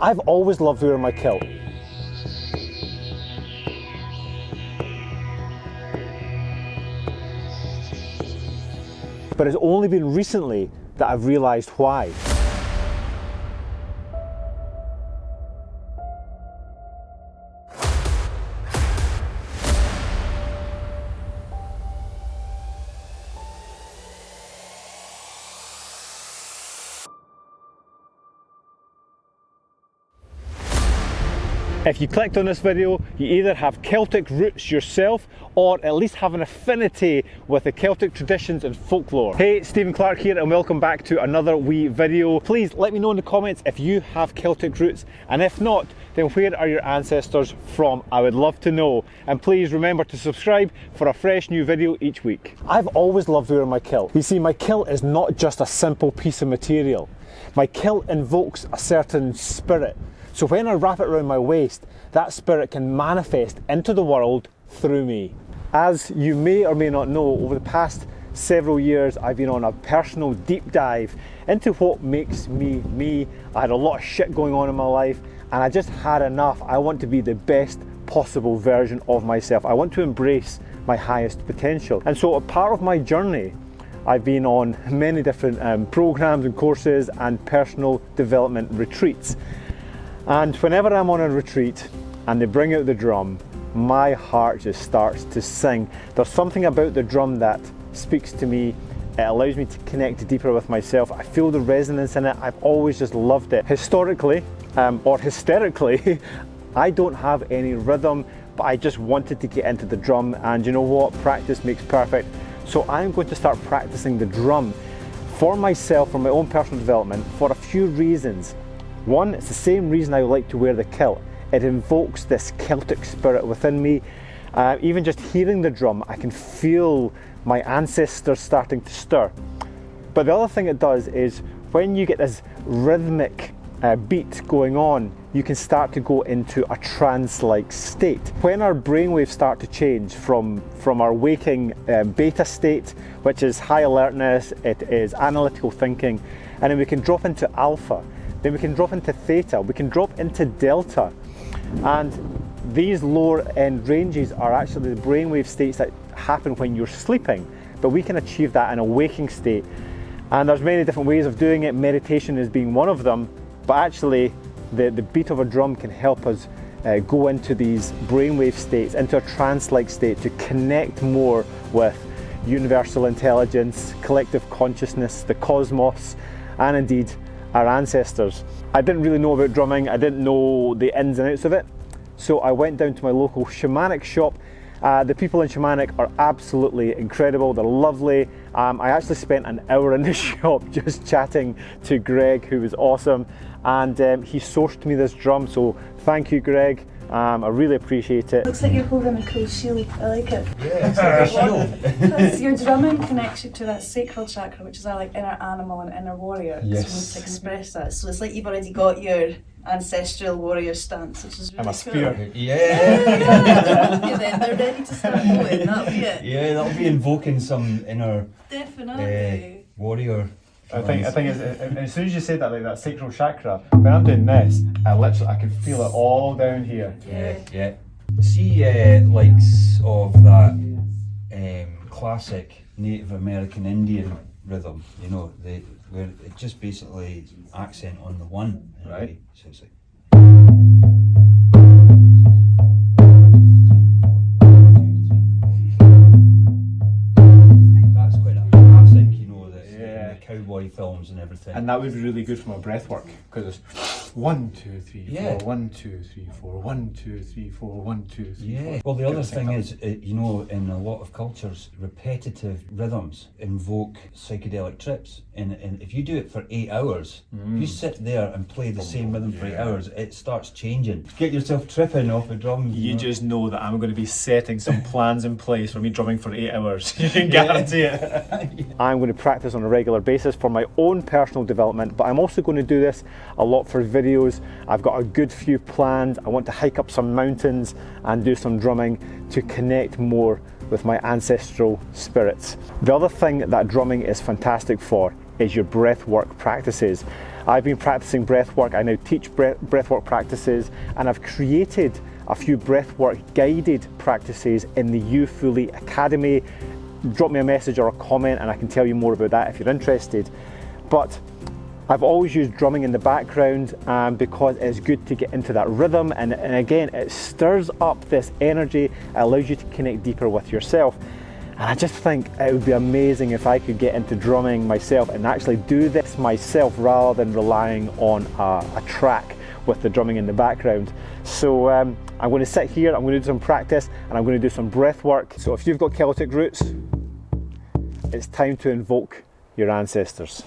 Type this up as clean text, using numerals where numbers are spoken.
I've always loved wearing my kilt. But it's only been recently that I've realised why. If you clicked on this video, you either have Celtic roots yourself or at least have an affinity with the Celtic traditions and folklore. Hey, Stephen Clarke here and welcome back to another wee video. Please let me know in the comments if you have Celtic roots, and if not, then where are your ancestors from? I would love to know. And please remember to subscribe for a fresh new video each week. I've always loved wearing my kilt. You see, my kilt is not just a simple piece of material. My kilt invokes a certain spirit. So when I wrap it around my waist, that spirit can manifest into the world through me. As you may or may not know, over the past several years, I've been on a personal deep dive into what makes me me. I had a lot of shit going on in my life and I just had enough. I want to be the best possible version of myself. I want to embrace my highest potential. And so a part of my journey, I've been on many different programs and courses and personal development retreats. And whenever I'm on a retreat and they bring out the drum, my heart just starts to sing. There's something about the drum that speaks to me. It allows me to connect deeper with myself. I feel the resonance in it. I've always just loved it. Historically, or hysterically, I don't have any rhythm, but I just wanted to get into the drum, and you know what? Practice makes perfect. So I'm going to start practicing the drum for myself, for my own personal development, for a few reasons. One, it's the same reason I like to wear the kilt. It invokes this Celtic spirit within me. Even just hearing the drum, I can feel my ancestors starting to stir. But the other thing it does is when you get this rhythmic beat going on, you can start to go into a trance-like state. When our brainwaves start to change from our waking beta state, which is high alertness, it is analytical thinking, and then we can drop into alpha. Then we can drop into theta, we can drop into delta. And these lower end ranges are actually the brainwave states that happen when you're sleeping, but we can achieve that in a waking state. And there's many different ways of doing it, meditation is being one of them, but actually the beat of a drum can help us go into these brainwave states, into a trance-like state to connect more with universal intelligence, collective consciousness, the cosmos, and indeed our ancestors. I didn't really know about drumming, I didn't know the ins and outs of it, so I went down to my local shamanic shop. The people in shamanic are absolutely incredible, they're lovely. I actually spent an hour in the shop just chatting to Greg, who was awesome, and he sourced me this drum, so thank you, Greg. I really appreciate it. Looks like you're holding a cool shield. I like it. Yeah, it's like a shield. Because your drumming connects you to that sacral chakra, which is our like inner animal and inner warrior. Yes. So we need to express that. So it's like you've already got your ancestral warrior stance, which is really I'm a cool. spear. Yeah, then they're ready to start going. That'll be it. Yeah, that'll be invoking some inner warrior. I think as soon as you said that, like that sacral chakra, when I'm doing this, I can feel it all down here. Yeah. See, likes of that classic Native American Indian rhythm, you know, where it just basically accent on the one, right? So it's like. That's quite a classic, you know, that's in the cowboy films and everything. And that would be really good for my breath work, because it's 1, 2, 3, 4, 1, 2, 3, 4, 1, 2, 3, 4, 1, 2, 3, 4. Well, the other thing is, you know, in a lot of cultures, repetitive rhythms invoke psychedelic trips. And if you do it for 8 hours, if you sit there and play the same rhythm for 8 hours, it starts changing. Get yourself tripping off the drum. You just know that I'm going to be setting some plans in place for me drumming for 8 hours. You can guarantee it. I'm going to practice on a regular basis for my own personal development, but I'm also going to do this a lot for videos. I've got a good few planned. I want to hike up some mountains and do some drumming to connect more with my ancestral spirits. The other thing that drumming is fantastic for is your breath work practices. I've been practicing breathwork. I now teach breathwork practices, and I've created a few breathwork guided practices in the You Fully Academy. Drop me a message or a comment and I can tell you more about that if you're interested. But I've always used drumming in the background because it's good to get into that rhythm, and again, it stirs up this energy, it allows you to connect deeper with yourself. And I just think it would be amazing if I could get into drumming myself and actually do this myself rather than relying on a track with the drumming in the background. So I'm going to sit here, I'm going to do some practice, and I'm going to do some breath work. So if you've got Celtic roots, it's time to invoke your ancestors.